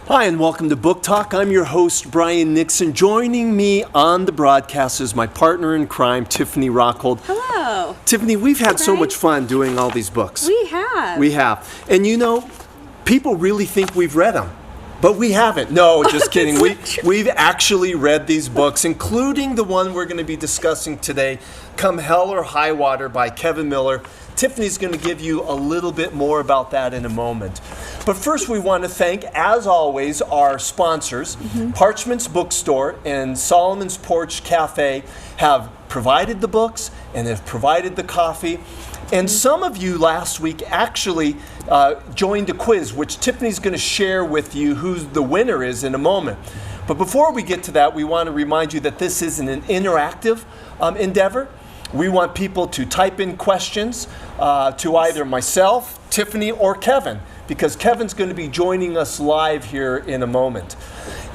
Hi, and welcome to Book Talk. I'm your host, Brian Nixon. Joining me on the broadcast is my partner in crime, Tiffany Rockhold. Hello. Tiffany, we've had so much fun doing all these books. We have. We have. And you know, people really think we've read them, but we haven't. No, just kidding. We've actually read these books, including the one we're going to be discussing today, Come Hell or High Water by Kevin Miller. Tiffany's going to give you a little bit more about that in a moment. But first, we want to thank, as always, our sponsors. Parchment's Bookstore and Solomon's Porch Cafe have provided the books and have provided the coffee. And some of you last week actually joined a quiz, which Tiffany's going to share with you who the winner is in a moment. But before we get to that, we want to remind you that this isn't an interactive endeavor. We want people to type in questions to either myself, Tiffany, or Kevin, because Kevin's going to be joining us live here in a moment.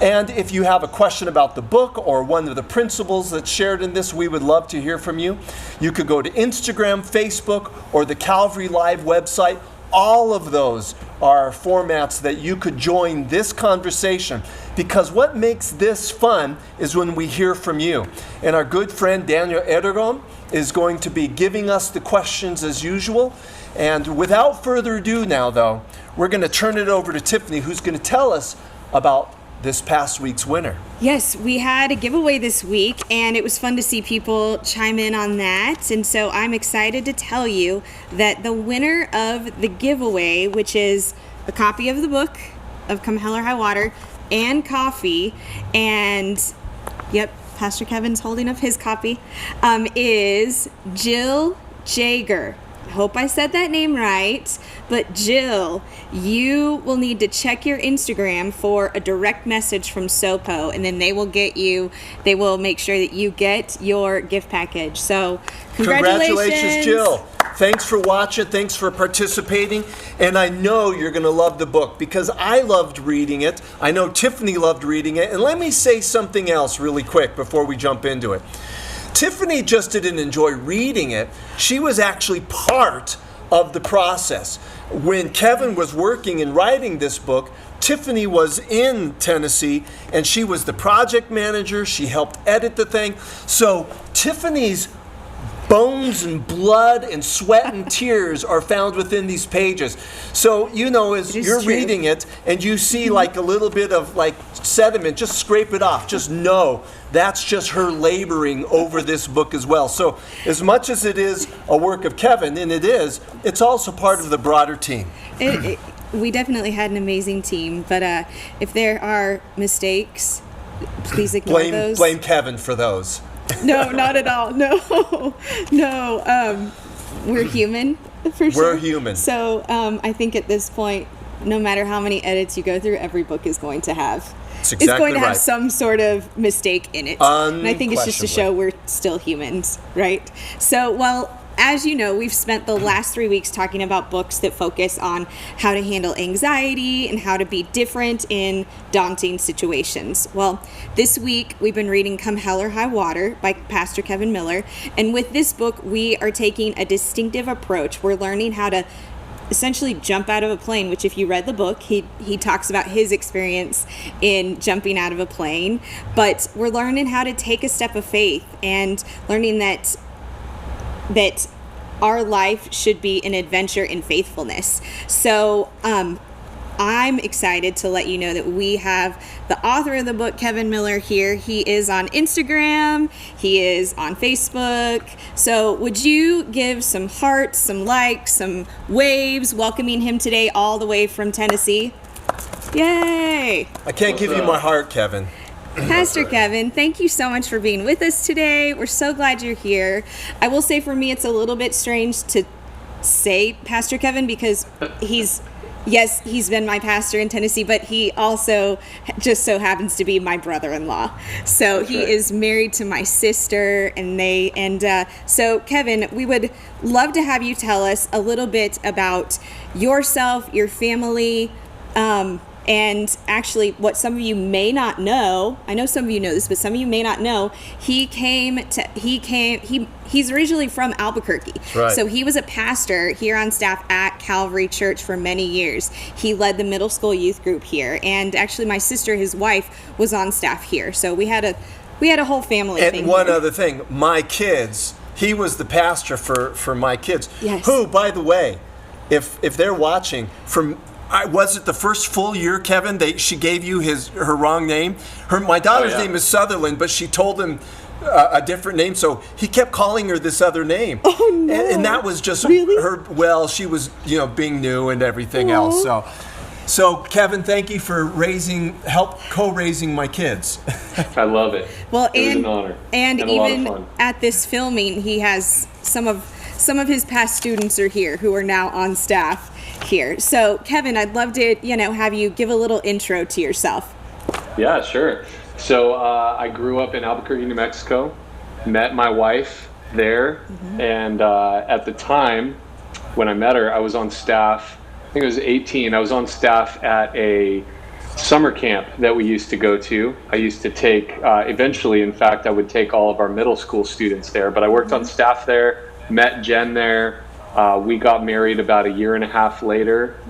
And if you have a question about the book or one of the principles that's shared in this, we would love to hear from you. You could go to Instagram, Facebook, or the Calvary Live website. All of those are formats that you could join this conversation, because what makes this fun is when we hear from you. And our good friend Daniel Erdogan is going to be giving us the questions as usual. And without further ado now, though, we're going to turn it over to Tiffany, who's going to tell us about this past week's winner. Yes, we had a giveaway this week, and it was fun to see people chime in on that. And so I'm excited to tell you that the winner of the giveaway, which is a copy of the book of Come Hell or High Water and coffee, and yep, Pastor Kevin's holding up his copy, is Jill Jager. I hope I said that name right, but Jill, you will need to check your Instagram for a direct message from SOPO, and then they will make sure that you get your gift package. So congratulations, Jill. Thanks for watching, thanks for participating, and I know you're going to love the book because I loved reading it. I know Tiffany loved reading it, and let me say something else really quick before we jump into it. Tiffany just didn't enjoy reading it. She was actually part of the process. When Kevin was working and writing this book, Tiffany was in Tennessee, and she was the project manager. She helped edit the thing. So Tiffany's bones and blood and sweat and tears are found within these pages. So, you know, as you're reading it and you see like a little bit of like sediment, just scrape it off. Just know that's just her laboring over this book as well. So as much as it is a work of Kevin, and it is, it's also part of the broader team. We definitely had an amazing team, but if there are mistakes, please ignore those. Blame Kevin for those. No, not at all. No. We're human, for sure. We're human. So I think at this point, no matter how many edits you go through, every book is going to have have some sort of mistake in it. And I think it's just to show we're still humans, right? So, well, as you know, we've spent the last 3 weeks talking about books that focus on how to handle anxiety and how to be different in daunting situations. Well, this week we've been reading Come Hell or High Water by Pastor Kevin Miller. And with this book, we are taking a distinctive approach. We're learning how to essentially jump out of a plane, which if you read the book, he talks about his experience in jumping out of a plane. But we're learning how to take a step of faith and learning that our life should be an adventure in faithfulness. So I'm excited to let you know that we have the author of the book, Kevin Miller, here. He is on Instagram. He is on Facebook. So would you give some hearts, some likes, some waves, welcoming him today all the way from Tennessee? Yay! I can't give you my heart, Kevin. Pastor Kevin, thank you so much for being with us today. We're so glad you're here. I will say for me, it's a little bit strange to say Pastor Kevin because he's been my pastor in Tennessee, but he also just so happens to be my brother-in-law. So he is married to my sister, so Kevin, we would love to have you tell us a little bit about yourself, your family, And actually, what some of you may not know, I know some of you know this, but some of you may not know, he's originally from Albuquerque. Right. So he was a pastor here on staff at Calvary Church for many years. He led the middle school youth group here. And actually, my sister, his wife, was on staff here. So we had a whole family thing. And one here. other thing, my kids, he was the pastor for my kids. Yes. Who, by the way, if they're watching, was it the first full year, Kevin? She gave you her wrong name. My daughter's name is Sutherland, but she told him a different name, so he kept calling her this other name. Oh no! And that was just really? her. Well, she was being new and everything else. So Kevin, thank you for co-raising my kids. I love it. Well, it was an honor and even a lot of fun. At this filming, he has some of his past students are here who are now on staff here. So Kevin, I'd love to have you give a little intro to yourself. Yeah, sure. So I grew up in Albuquerque, New Mexico, met my wife there, and at the time when I met her, I was on staff, I think I was 18, I was on staff at a summer camp that we used to go to. I used to take, eventually, in fact, I would take all of our middle school students there, but I worked on staff there, met Jen there. We got married about a year and a half later,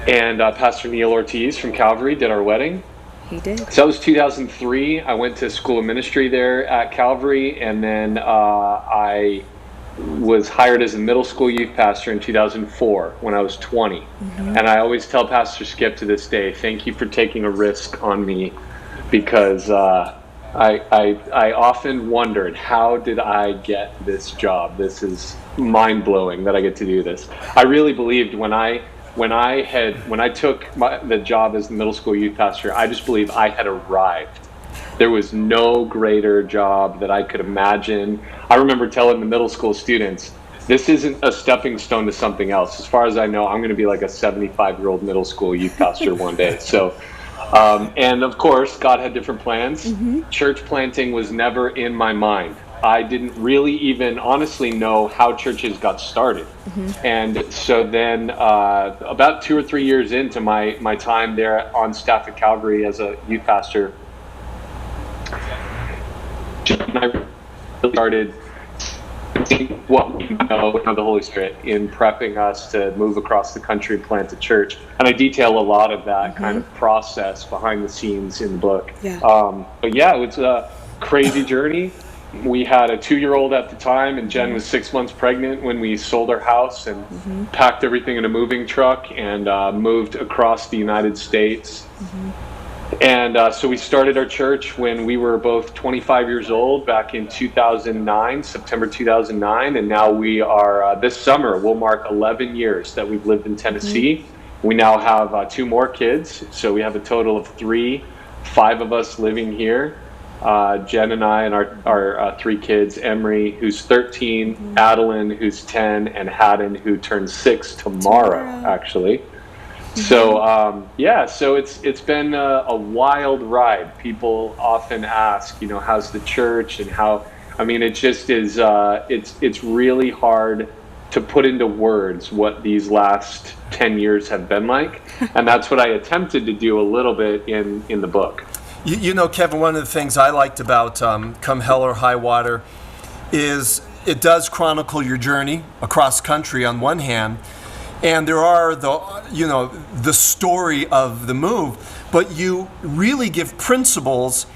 and Pastor Neil Ortiz from Calvary did our wedding. He did. So that was 2003. I went to school of ministry there at Calvary, and then I was hired as a middle school youth pastor in 2004 when I was 20. And I always tell Pastor Skip to this day, thank you for taking a risk on me, because I often wondered, how did I get this job? This is mind-blowing that I get to do this. I really believed when I took the job as the middle school youth pastor, I just believe I had arrived. There was no greater job that I could imagine. I remember telling the middle school students, this isn't a stepping stone to something else. As far as I know, I'm going to be like a 75-year-old middle school youth pastor one day. So, and of course, God had different plans. Church planting was never in my mind. I didn't really even honestly know how churches got started. And so then about 2 or 3 years into my time there on staff at Calvary as a youth pastor, and I really started seeing what we know of the Holy Spirit in prepping us to move across the country and plant a church. And I detail a lot of that kind of process behind the scenes in the book. But yeah, it was a crazy journey. We had a 2-year-old at the time, and Jen was 6 months pregnant when we sold our house and packed everything in a moving truck and moved across the United States. And so we started our church when we were both 25 years old back in 2009, September 2009. And now we are, this summer, we'll mark 11 years that we've lived in Tennessee. We now have 2 more kids. So we have a total of 5 of us living here. Jen and I and our 3 kids, Emery, who's 13, Adeline, who's 10, and Haddon, who turns 6 tomorrow, actually. So, so it's been a wild ride. People often ask, how's the church and how, it just is, it's really hard to put into words what these last 10 years have been like. And that's what I attempted to do a little bit in the book. Kevin, one of the things I liked about Come Hell or High Water is it does chronicle your journey across country on one hand, and there are the story of the move, but you really give principles,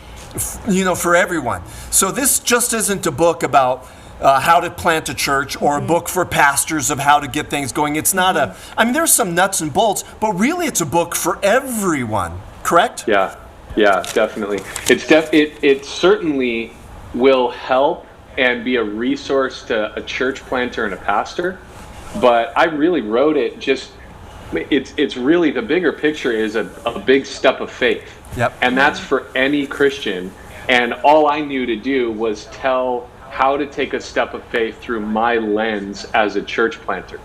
for everyone. So this just isn't a book about how to plant a church or a book for pastors of how to get things going. It's not there's some nuts and bolts, but really it's a book for everyone, correct? Yeah, definitely. It certainly will help and be a resource to a church planter and a pastor. But I really wrote it it's really, the bigger picture is a big step of faith. Yep. And that's for any Christian. And all I knew to do was tell how to take a step of faith through my lens as a church planter.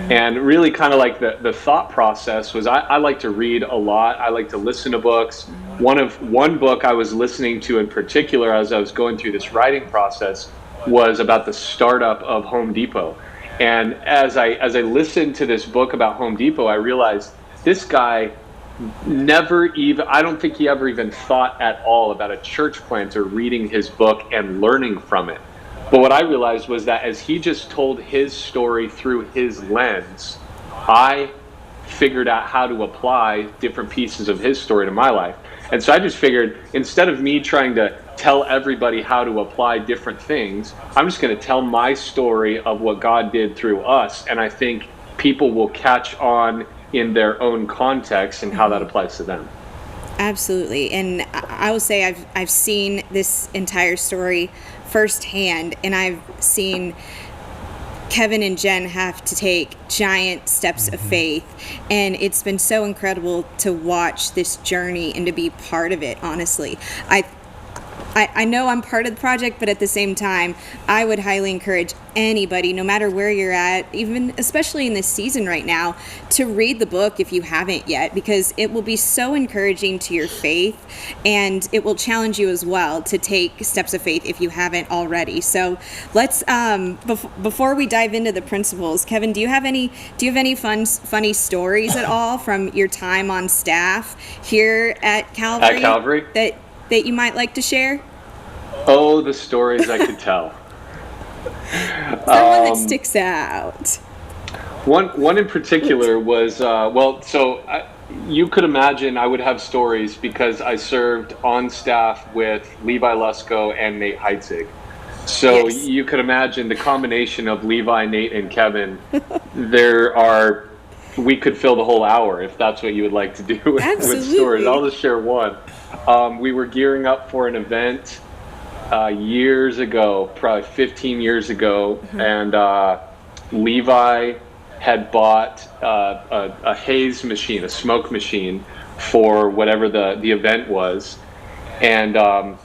And really kind of like the thought process was I like to read a lot. I like to listen to books. One book I was listening to in particular as I was going through this writing process was about the startup of Home Depot. And as I listened to this book about Home Depot, I realized this guy I don't think he ever even thought at all about a church planter reading his book and learning from it. But what I realized was that as he just told his story through his lens, I figured out how to apply different pieces of his story to my life. And so I just figured, instead of me trying to tell everybody how to apply different things, I'm just going to tell my story of what God did through us. And I think people will catch on in their own context and how that applies to them. Absolutely. And I will say I've seen this entire story firsthand, and I've seen Kevin and Jen have to take giant steps of faith, and it's been so incredible to watch this journey and to be part of it. Honestly, I know I'm part of the project, but at the same time, I would highly encourage anybody, no matter where you're at, even especially in this season right now, to read the book if you haven't yet, because it will be so encouraging to your faith, and it will challenge you as well to take steps of faith if you haven't already. So let's before we dive into the principles, Kevin, do you have any funny stories at all from your time on staff here at Calvary? At Calvary? That you might like to share? Oh, the stories I could tell. Is there one that sticks out? One in particular was, you could imagine I would have stories because I served on staff with Levi Lusko and Nate Heitzig. So yes. You could imagine the combination of Levi, Nate, and Kevin. We could fill the whole hour if that's what you would like to do with stories. I'll just share one. We were gearing up for an event years ago, probably 15 years ago, and Levi had bought a haze machine, a smoke machine, for whatever the event was. And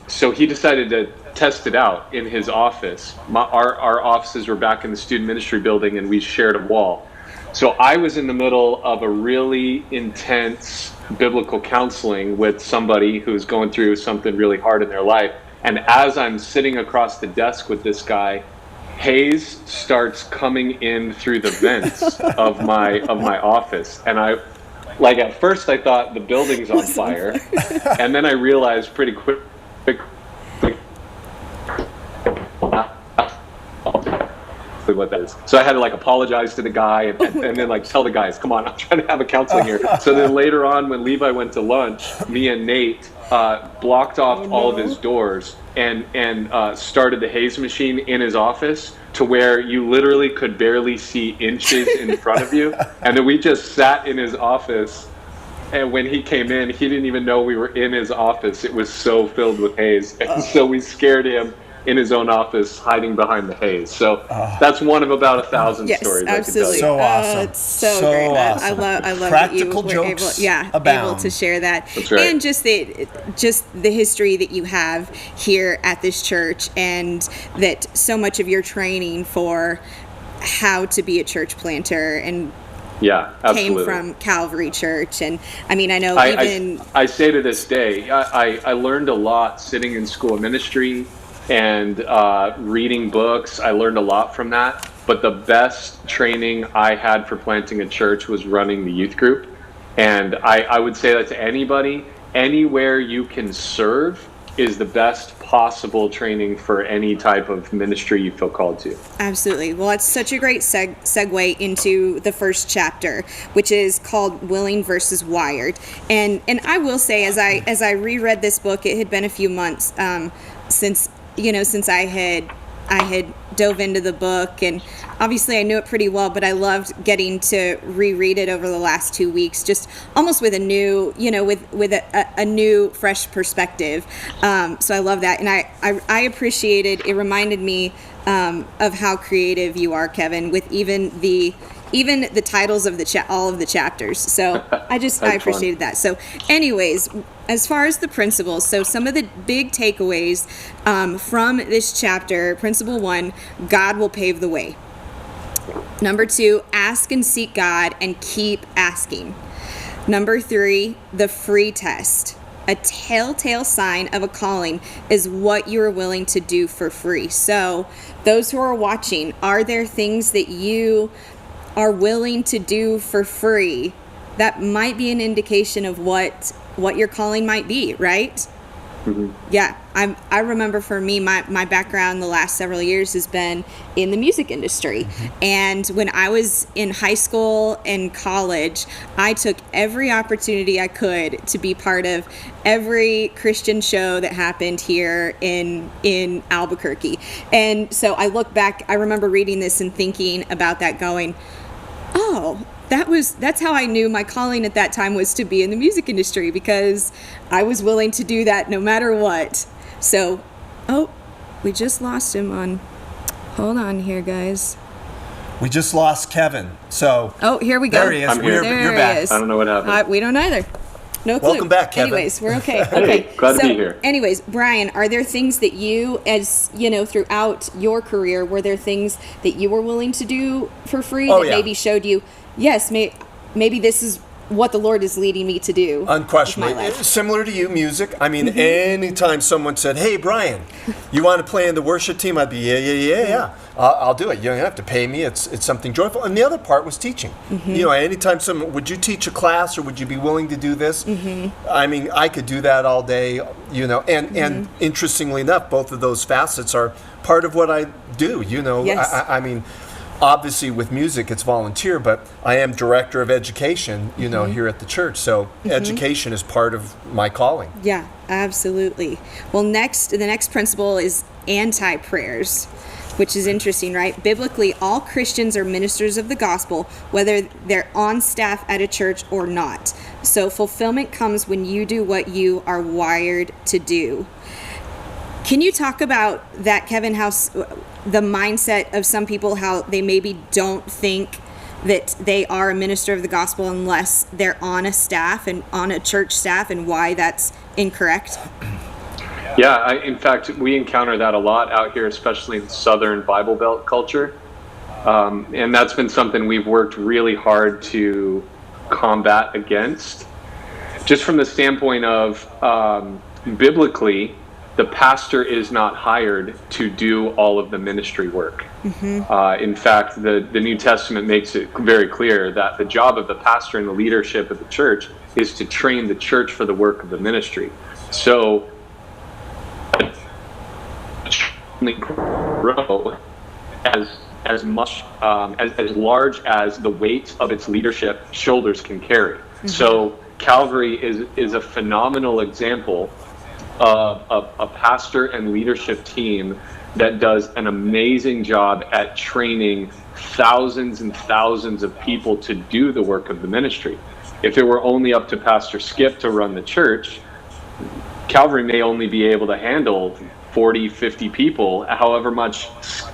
so he decided to test it out in his office. Our offices were back in the student ministry building, and we shared a wall. So I was in the middle of a really intense biblical counseling with somebody who's going through something really hard in their life. And as I'm sitting across the desk with this guy, haze starts coming in through the vents of my office. And at first I thought the building's on fire. And then I realized pretty quick what that is. So I had to apologize to the guy and then tell the guys, come on, I'm trying to have a counseling here. So then later on, when Levi went to lunch, me and Nate blocked off all of his doors and started the haze machine in his office to where you literally could barely see inches in front of you. And then we just sat in his office. And when he came in, he didn't even know we were in his office. It was so filled with haze. And so we scared him in his own office, hiding behind the haze. So that's one of about 1,000 stories absolutely. I could tell you. So awesome. It's so great. Awesome. I love Practical that you were jokes able to share that. That's right. And just the history that you have here at this church, and that so much of your training for how to be a church planter and came from Calvary Church. And I mean, I know I say to this day, I learned a lot sitting in school of ministry and reading books. I learned a lot from that. But the best training I had for planting a church was running the youth group. And I would say that to anybody, anywhere you can serve is the best possible training for any type of ministry you feel called to. Absolutely. Well, it's such a great segue into the first chapter, which is called Willing versus Wired. And I will say, as I reread this book, it had been a few months since I had dove into the book, and obviously I knew it pretty well, but I loved getting to reread it over the last 2 weeks, just almost with a new, with a new, fresh perspective. So I love that, and I appreciated. It reminded me of how creative you are, Kevin, with even the titles of all of the chapters. So I appreciated that. So anyways, as far as the principles, so some of the big takeaways from this chapter: principle 1, God will pave the way. Number 2, ask and seek God and keep asking. Number 3, the free test. A telltale sign of a calling is what you are willing to do for free. So those who are watching, are there things that you are willing to do for free that might be an indication of what your calling might be, right? Mm-hmm. Yeah, I remember for me, my background the last several years has been in the music industry. Mm-hmm. And when I was in high school and college, I took every opportunity I could to be part of every Christian show that happened here in Albuquerque. And so I look back, I remember reading this and thinking about that going, oh, that's how I knew my calling at that time was to be in the music industry, because I was willing to do that no matter what. So, we just lost him on. Hold on here, guys. We just lost Kevin. So. Oh, here we go. There he is. I'm here. You're back. I don't know what happened. We don't either. No clue. Welcome back, Kevin. Anyways, we're okay. Hey, glad to be here. Anyways, Brian, are there things that you, as you know, throughout your career, were there things that you were willing to do for free that maybe showed you, yes, maybe this is what the Lord is leading me to do? Unquestionably. Similar to you, music. I mean, anytime someone said, hey, Brian, you want to play in the worship team? I'd be, yeah. I'll do it. You don't have to pay me. It's something joyful. And the other part was teaching. Mm-hmm. You know, anytime someone, would you teach a class, or would you be willing to do this? Mm-hmm. I mean, I could do that all day, you know. And interestingly enough, both of those facets are part of what I do, you know. Yes. I mean, obviously with music it's volunteer, but I am director of education, you know, here at the church. So education is part of my calling. Yeah, absolutely. Well, the next principle is anti-prayers, which is interesting, right? Biblically, all Christians are ministers of the gospel, whether they're on staff at a church or not. So fulfillment comes when you do what you are wired to do. Can you talk about that, Kevin, how the mindset of some people, how they maybe don't think that they are a minister of the gospel unless they're on a staff and on a church staff, and why that's incorrect? Yeah, in fact, we encounter that a lot out here, especially in Southern Bible Belt culture. And that's been something we've worked really hard to combat against. Just from the standpoint of biblically, the pastor is not hired to do all of the ministry work. Mm-hmm. In fact, the New Testament makes it very clear that the job of the pastor and the leadership of the church is to train the church for the work of the ministry. So, grow as much as large as the weight of its leadership shoulders can carry. Mm-hmm. So Calvary is a phenomenal example of a pastor and leadership team that does an amazing job at training thousands and thousands of people to do the work of the ministry. If it were only up to Pastor Skip to run the church, Calvary may only be able to handle 40, 50 people, however much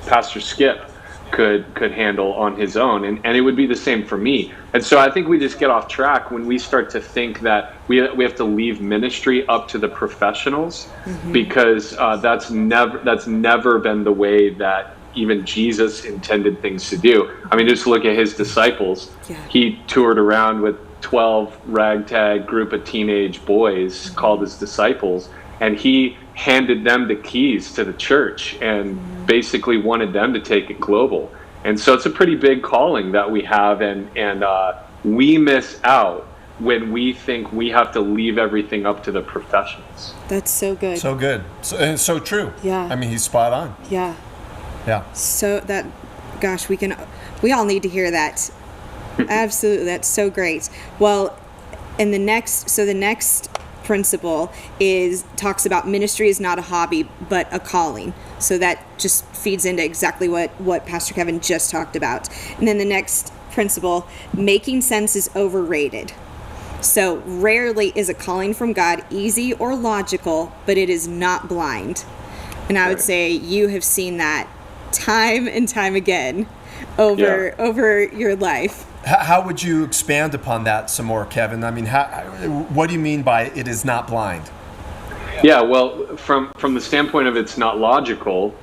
Pastor Skip could handle on his own. And it would be the same for me. And so I think we just get off track when we start to think that we have to leave ministry up to the professionals, because that's never been the way that even Jesus intended things to do. I mean, just look at his disciples. Yeah. He toured around with 12 ragtag group of teenage boys called his disciples, and he handed them the keys to the church and basically wanted them to take it global. And so it's a pretty big calling that we have, and we miss out when we think we have to leave everything up to the professionals. That's so good. So good. And so true. Yeah. I mean, he's spot on. Yeah. Yeah. So that, gosh, we all need to hear that. Absolutely. That's so great. Well, and the next principle talks about ministry is not a hobby but a calling. So that just feeds into exactly what Pastor Kevin just talked about. And then the next principle, making sense is overrated. So rarely is a calling from God easy or logical, but it is not blind. And I would say you have seen that time and time again over your life. How would you expand upon that some more, Kevin? I mean, what do you mean by it is not blind? Yeah, well, from the standpoint of it's not logical,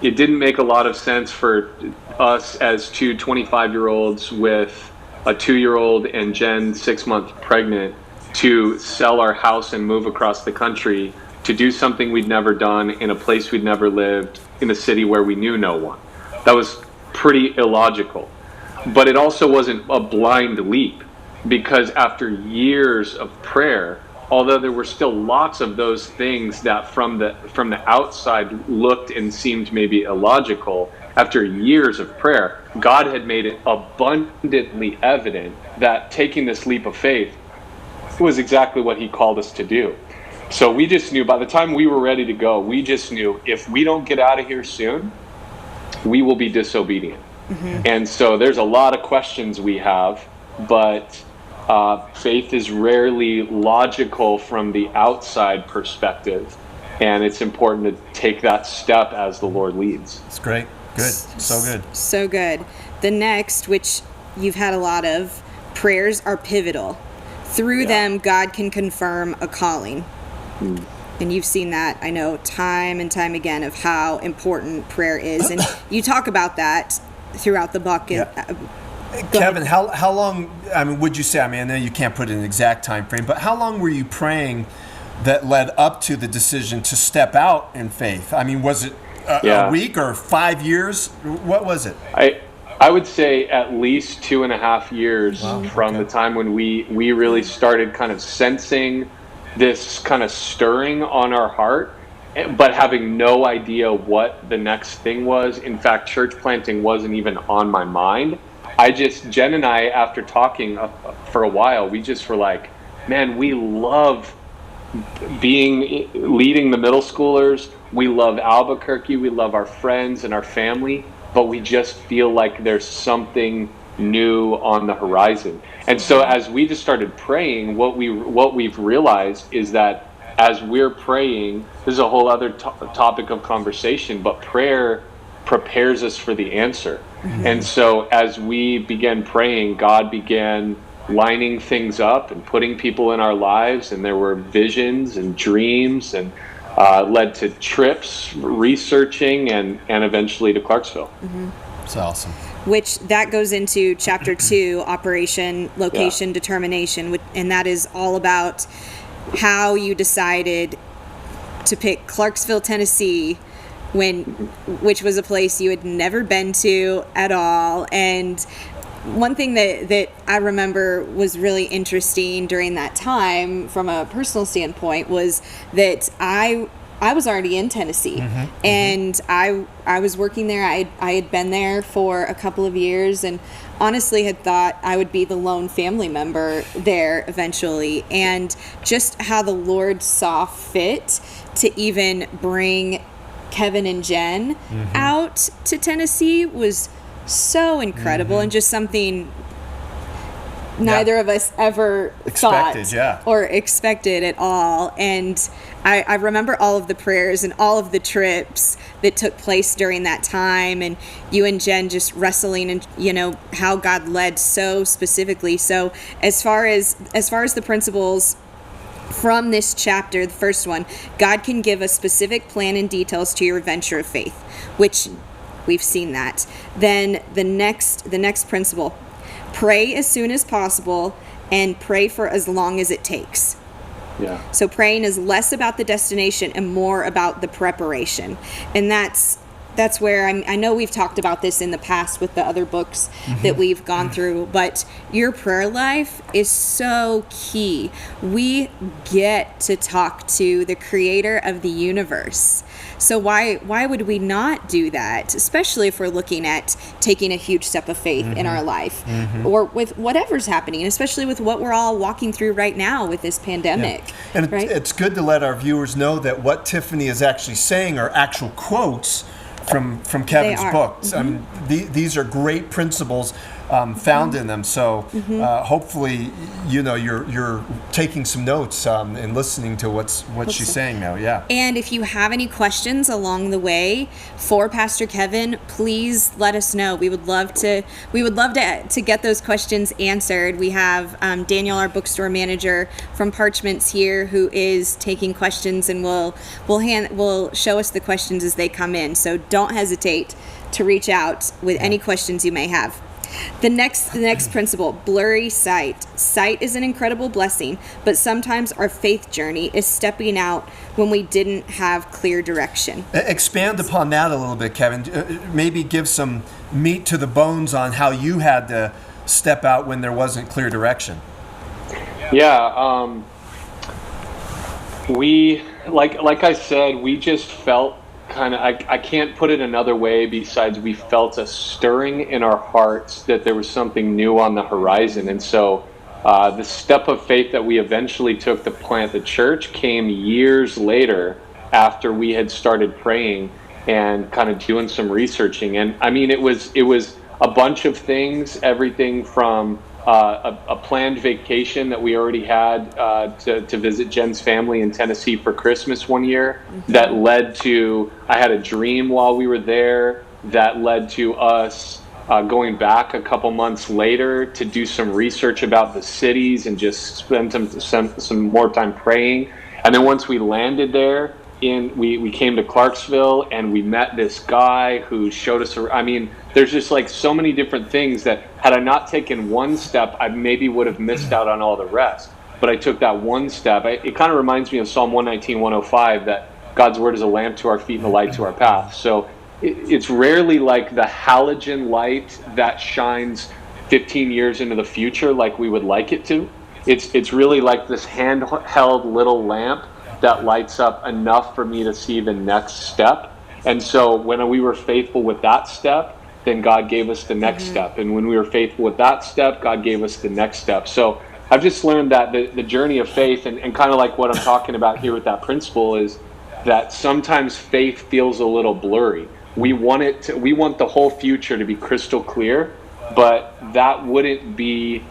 it didn't make a lot of sense for us as two 25-year-olds with a 2-year-old and Jen 6 months pregnant to sell our house and move across the country to do something we'd never done in a place we'd never lived, in a city where we knew no one. That was pretty illogical. But it also wasn't a blind leap. because after years of prayer, although there were still lots of those things that from the outside looked and seemed maybe illogical, after years of prayer, God had made it abundantly evident that taking this leap of faith was exactly what he called us to do. So we just knew, by the time we were ready to go, we just knew if we don't get out of here soon, we will be disobedient. And so there's a lot of questions we have, but faith is rarely logical from the outside perspective, and it's important to take that step as the Lord leads. It's great. Good. So good. So good. The next, which you've had a lot of, prayers are pivotal. Through them, God can confirm a calling. And you've seen that, I know, time and time again, of how important prayer is. And you talk about that throughout the book. Kevin, how long, would you say, I know you can't put an exact time frame, but how long were you praying that led up to the decision to step out in faith? Was it a week or 5 years? What was it? I would say at least 2.5 years from the time when we really started kind of sensing this kind of stirring on our heart, but having no idea what the next thing was. In fact, church planting wasn't even on my mind. Jen and I, after talking for a while, we just were like, man, we love leading the middle schoolers. We love Albuquerque. We love our friends and our family, but we just feel like there's something new on the horizon. And so as we just started praying, what we've realized is that as we're praying, this is a whole other topic of conversation, but prayer prepares us for the answer. And so as we began praying, God began lining things up and putting people in our lives, and there were visions and dreams, and led to trips, researching, and eventually to Clarksville. It's awesome. Which that goes into chapter 2, Operation Location Determination, and that is all about how you decided to pick Clarksville, Tennessee, which was a place you had never been to at all. And one thing that I remember was really interesting during that time from a personal standpoint was that I was already in Tennessee, and I was working there. I had been there for a couple of years, and honestly had thought I would be the lone family member there eventually. And just how the Lord saw fit to even bring Kevin and Jen out to Tennessee was so incredible, and just something neither of us ever thought or expected at all. And I remember all of the prayers and all of the trips that took place during that time, and you and Jen just wrestling, and how God led so specifically. So as far as the principles from this chapter, the first one, God can give a specific plan and details to your venture of faith, which we've seen that. Then the next principle, pray as soon as possible and pray for as long as it takes. Yeah. So praying is less about the destination and more about the preparation. And that's where I know we've talked about this in the past with the other books that we've gone through, but your prayer life is so key. We get to talk to the creator of the universe. So why would we not do that, especially if we're looking at taking a huge step of faith in our life, or with whatever's happening, especially with what we're all walking through right now with this pandemic. Yeah. And it's good to let our viewers know that what Tiffany is actually saying are actual quotes from Kevin's books. These are great principles found in them. So hopefully, you're taking some notes and listening to what she's saying now. Yeah. And if you have any questions along the way for Pastor Kevin, please let us know. We would love to get those questions answered. We have Daniel, our bookstore manager from Parchments here, who is taking questions and will show us the questions as they come in. So don't hesitate to reach out with any questions you may have. The next principle, blurry sight. Sight is an incredible blessing, but sometimes our faith journey is stepping out when we didn't have clear direction. Expand upon that a little bit, Kevin. Maybe give some meat to the bones on how you had to step out when there wasn't clear direction. Yeah, we, like I said, we just felt kind of, I can't put it another way besides we felt a stirring in our hearts that there was something new on the horizon. And so the step of faith that we eventually took to plant the church came years later after we had started praying and kind of doing some researching. And I mean, it was a bunch of things, everything from a planned vacation that we already had to visit Jen's family in Tennessee for Christmas one year. That led to, I had a dream while we were there that led to us going back a couple months later to do some research about the cities and just spend some more time praying. And then once we landed there, we came to Clarksville and we met this guy who showed us, I mean, there's just like so many different things that had I not taken one step, I maybe would have missed out on all the rest. But I took that one step. It kind of reminds me of Psalm 119, 105, that God's word is a lamp to our feet and a light to our path. So it's rarely like the halogen light that shines 15 years into the future like we would like it to. It's really like this handheld little lamp that lights up enough for me to see the next step. And so when we were faithful with that step, then God gave us the next step. And when we were faithful with that step, God gave us the next step. So I've just learned that the journey of faith, and kind of like what I'm talking about here with that principle, is that sometimes faith feels a little blurry. We want the whole future to be crystal clear, but that wouldn't be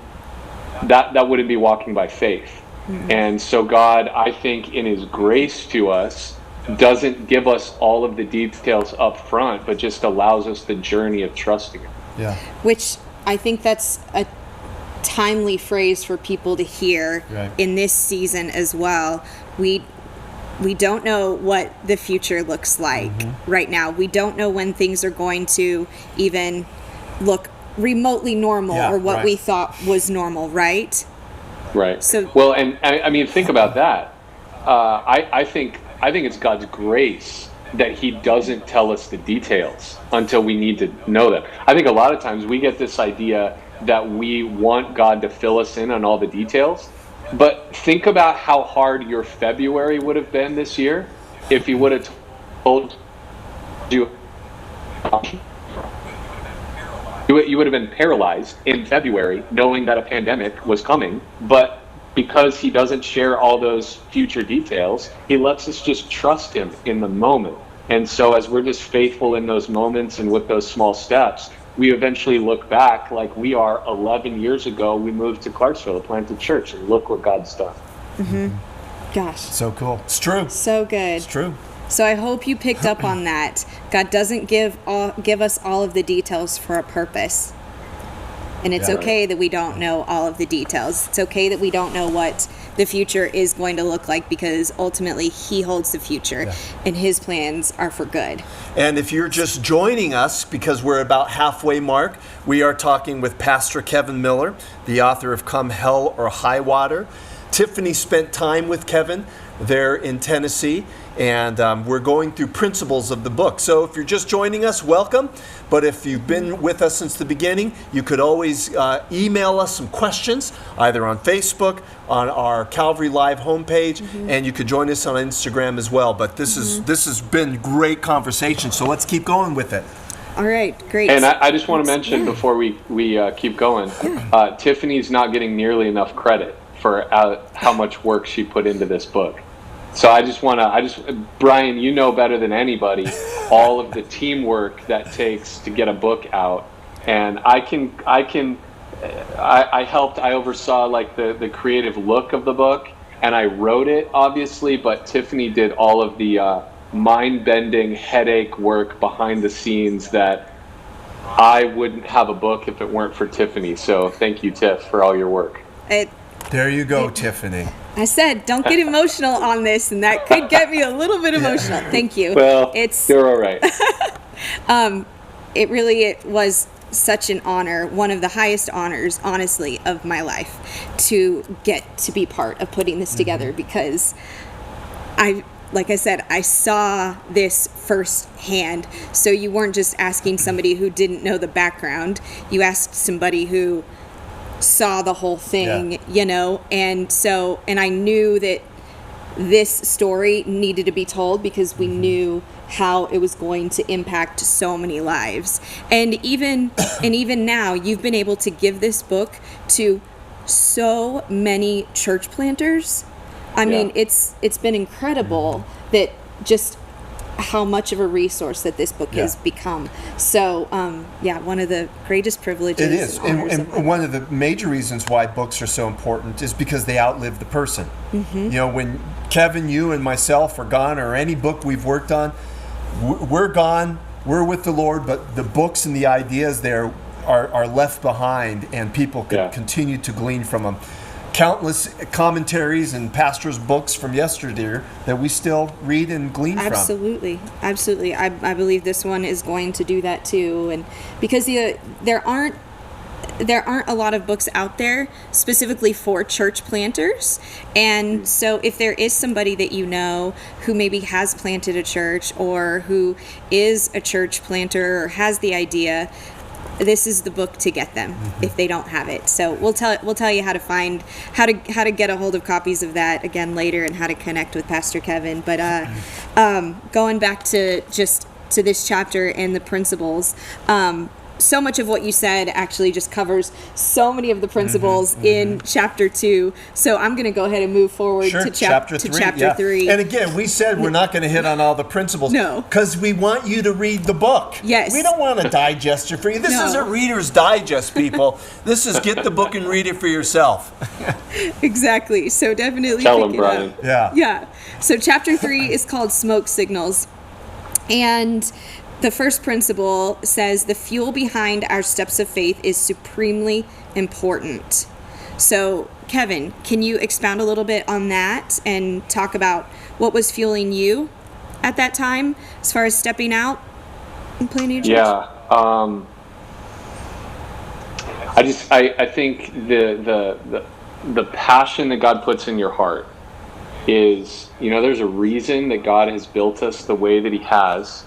walking by faith. And so God, I think in his grace to us, doesn't give us all of the details up front, but just allows us the journey of trusting him. Yeah. Which I think that's a timely phrase for people to hear in this season as well. We don't know what the future looks like right now. We don't know when things are going to even look remotely normal or what we thought was normal, right? Right. So, well, and I mean, think about that. I think it's God's grace that he doesn't tell us the details until we need to know them. I think a lot of times we get this idea that we want God to fill us in on all the details. But think about how hard your February would have been this year if he would have told you. You would have been paralyzed in February knowing that a pandemic was coming, but because he doesn't share all those future details, he lets us just trust him in the moment. And so as we're just faithful in those moments and with those small steps, we eventually look back like we are 11 years ago, we moved to Clarksville to plant a church, and look what God's done. Gosh. So cool. It's true. So good. It's true. So I hope you picked up on that. God doesn't give us all of the details for a purpose. And it's okay that we don't know all of the details. It's okay that we don't know what the future is going to look like, because ultimately he holds the future and his plans are for good. And if you're just joining us, because we're about halfway mark, we are talking with Pastor Kevin Miller, the author of Come Hell or High Water. Tiffany spent time with Kevin there in Tennessee, and we're going through principles of the book. So if you're just joining us, welcome. But if you've been with us since the beginning, you could always email us some questions, either on Facebook, on our Calvary Live homepage, and you could join us on Instagram as well. But this has been great conversation, so let's keep going with it. All right, great. And I just want to mention before we keep going, Tiffany's not getting nearly enough credit for how much work she put into this book. So Brian, you know better than anybody all of the teamwork that takes to get a book out. And I oversaw like the creative look of the book, and I wrote it obviously, but Tiffany did all of the mind-bending headache work behind the scenes that I wouldn't have a book if it weren't for Tiffany. So thank you, Tiff, for all your work. There you go, Tiffany. I said, don't get emotional on this, and that could get me a little bit emotional. Thank you. Well, you're all right. It was such an honor, one of the highest honors, honestly, of my life, to get to be part of putting this together, because like I said, I saw this firsthand. So you weren't just asking somebody who didn't know the background. You asked somebody who saw the whole thing, you know, and I knew that this story needed to be told because we knew how it was going to impact so many lives. And even now, you've been able to give this book to so many church planters. I mean, it's been incredible that just how much of a resource that this book has become. So, one of the greatest privileges. It is. And one of the major reasons why books are so important is because they outlive the person. You know, when Kevin, you and myself are gone, or any book we've worked on, we're gone, we're with the Lord, but the books and the ideas there are left behind, and people can continue to glean from them. Countless commentaries and pastors' books from yesteryear that we still read and glean from. Absolutely. I believe this one is going to do that too, and because there aren't a lot of books out there specifically for church planters, and so if there is somebody that you know who maybe has planted a church or who is a church planter or has the idea, this is the book to get them if they don't have it. So we'll tell you how to get a hold of copies of that again later, and how to connect with Pastor Kevin. But going back to this chapter and the principles, so much of what you said actually just covers so many of the principles in chapter 2. So I'm going to go ahead and move forward to chapter 3. And again, we said we're not going to hit on all the principles. No. Because we want you to read the book. Yes. We don't want to digest it for you. This isn't Reader's Digest, people. This is get the book and read it for yourself. Exactly. So definitely tell pick him, it Brian. up. Yeah. So chapter 3 is called Smoke Signals. And the first principle says the fuel behind our steps of faith is supremely important. So, Kevin, can you expound a little bit on that and talk about what was fueling you at that time as far as stepping out and planting a church? Yeah. I think the passion that God puts in your heart is, you know, there's a reason that God has built us the way that He has.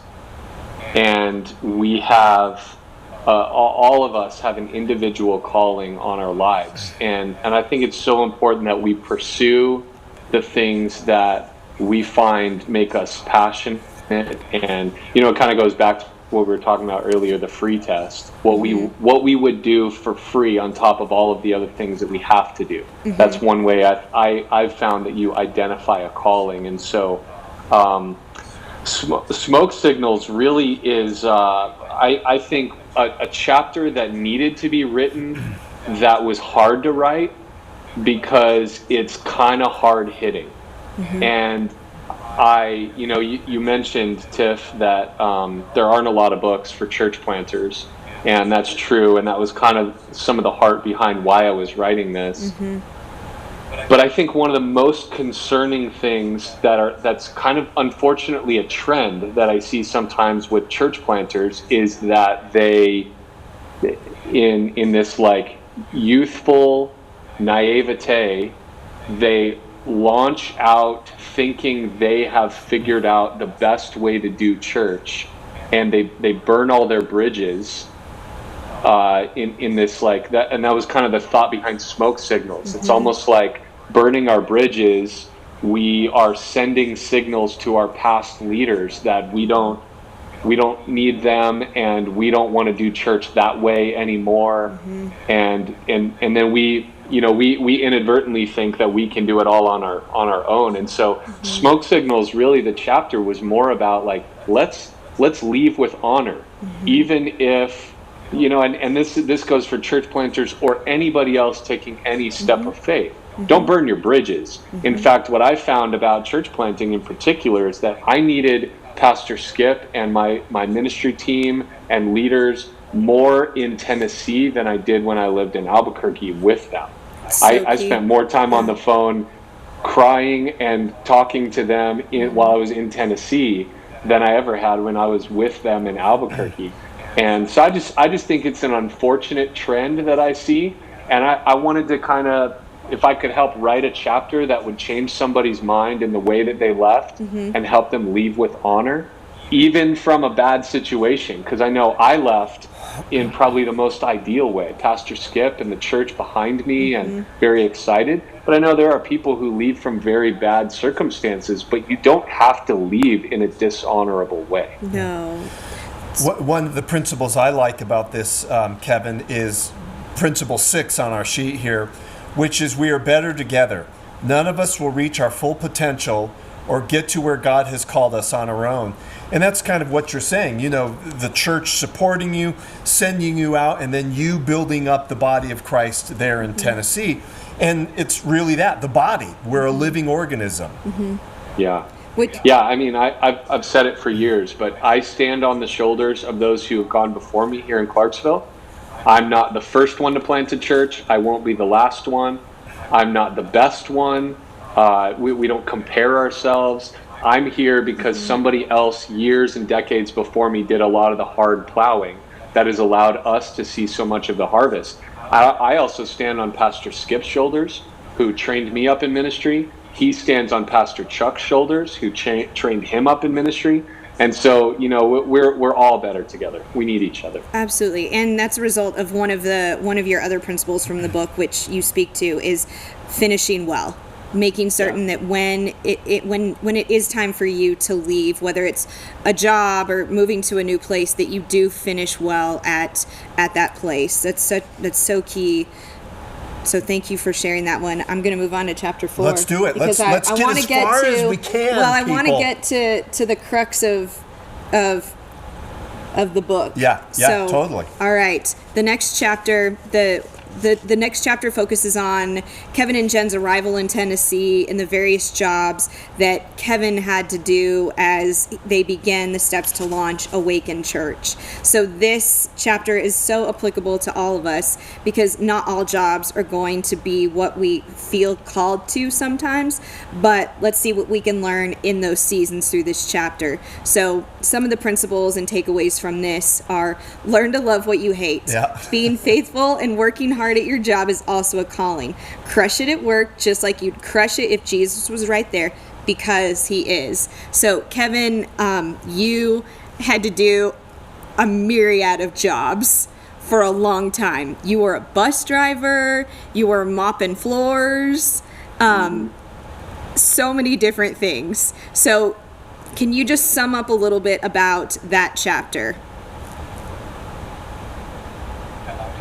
And we have, all of us have an individual calling on our lives. And I think it's so important that we pursue the things that we find make us passionate. And, you know, it kind of goes back to what we were talking about earlier, the free test, what we would do for free on top of all of the other things that we have to do. That's one way I've found that you identify a calling. And so, Smoke Signals really is, I think, a chapter that needed to be written that was hard to write because it's kind of hard hitting. And you mentioned, Tiff, that there aren't a lot of books for church planters, and that's true, and that was kind of some of the heart behind why I was writing this. But I think one of the most concerning things that's kind of unfortunately a trend that I see sometimes with church planters is that they, in this like youthful naivete, they launch out thinking they have figured out the best way to do church, and they burn all their bridges in this like that. And that was kind of the thought behind Smoke Signals. It's almost like burning our bridges. We are sending signals to our past leaders that we don't need them, and we don't want to do church that way anymore. And then we inadvertently think that we can do it all on our own. And so Smoke Signals, really the chapter was more about like let's leave with honor, even if, you know, and this goes for church planters or anybody else taking any step of faith. Don't burn your bridges. In fact, what I found about church planting in particular is that I needed Pastor Skip and my ministry team and leaders more in Tennessee than I did when I lived in Albuquerque with them. I spent more time on the phone crying and talking to them while I was in Tennessee than I ever had when I was with them in Albuquerque. And so I just think it's an unfortunate trend that I see. And I wanted to kind of, if I could help write a chapter that would change somebody's mind in the way that they left and help them leave with honor, even from a bad situation, because I know I left in probably the most ideal way. Pastor Skip and the church behind me, and very excited. But I know there are people who leave from very bad circumstances, but you don't have to leave in a dishonorable way. No. One of the principles I like about this, Kevin, is principle 6 on our sheet here, which is we are better together. None of us will reach our full potential or get to where God has called us on our own. And that's kind of what you're saying, the church supporting you, sending you out, and then you building up the body of Christ there in Tennessee. And it's really that, the body. We're a living organism. Yeah. Yeah, I mean, I've said it for years, but I stand on the shoulders of those who have gone before me here in Clarksville. I'm not the first one to plant a church. I won't be the last one. I'm not the best one. We don't compare ourselves. I'm here because somebody else years and decades before me did a lot of the hard plowing that has allowed us to see so much of the harvest. I also stand on Pastor Skip's shoulders, who trained me up in ministry. He stands on Pastor Chuck's shoulders, who trained him up in ministry. And so, we're all better together. We need each other. Absolutely. And that's a result of one of your other principles from the book, which you speak to, is finishing well. Making certain that when it is time for you to leave, whether it's a job or moving to a new place, that you do finish well at that place. That's so key. So thank you for sharing that one. I'm going to move on to chapter 4. Let's do it. Because let's get as far as we can. Well, I want to get to the crux of the book. Yeah, so, totally. All right. The next chapter, the next chapter focuses on Kevin and Jen's arrival in Tennessee and the various jobs that Kevin had to do as they began the steps to launch Awaken Church. So this chapter is so applicable to all of us because not all jobs are going to be what we feel called to sometimes, but let's see what we can learn in those seasons through this chapter. So some of the principles and takeaways from this are: learn to love what you hate. Yeah. Being faithful and working hard at your job is also a calling. Crush it at work just like you'd crush it if Jesus was right there, because he is. So Kevin, you had to do a myriad of jobs for a long time. You were a bus driver, you were mopping floors, so many different things. So can you just sum up a little bit about that chapter?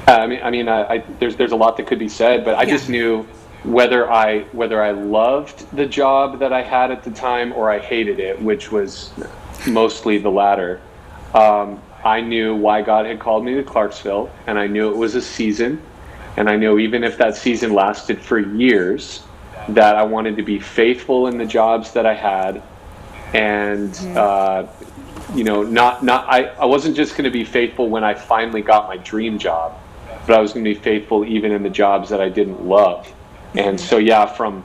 There's a lot that could be said, but I just knew whether I loved the job that I had at the time or I hated it, which was mostly the latter. I knew why God had called me to Clarksville, and I knew it was a season, and I knew even if that season lasted for years, that I wanted to be faithful in the jobs that I had, and I wasn't just going to be faithful when I finally got my dream job, but I was going to be faithful even in the jobs that I didn't love. And so, from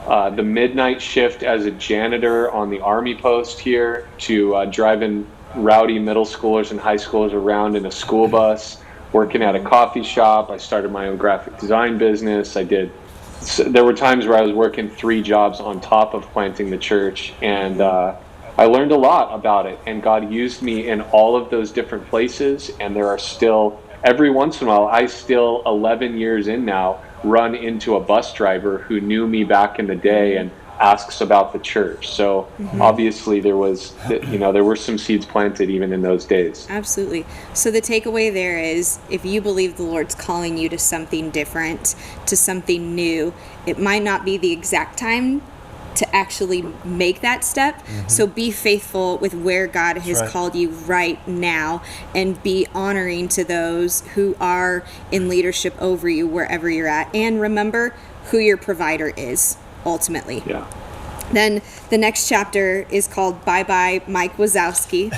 the midnight shift as a janitor on the Army post here to driving rowdy middle schoolers and high schoolers around in a school bus, working at a coffee shop. I started my own graphic design business. There were times where I was working 3 jobs on top of planting the church, and I learned a lot about it. And God used me in all of those different places, and there are still, every once in a while, I still, 11 years in now, run into a bus driver who knew me back in the day and asks about the church. So obviously there were some seeds planted even in those days. Absolutely. So the takeaway there is, if you believe the Lord's calling you to something different, to something new, it might not be the exact time to actually make that step. So be faithful with where God has called you right now, and be honoring to those who are in leadership over you wherever you're at. And remember who your provider is ultimately. Yeah. Then the next chapter is called Bye Bye Mike Wazowski,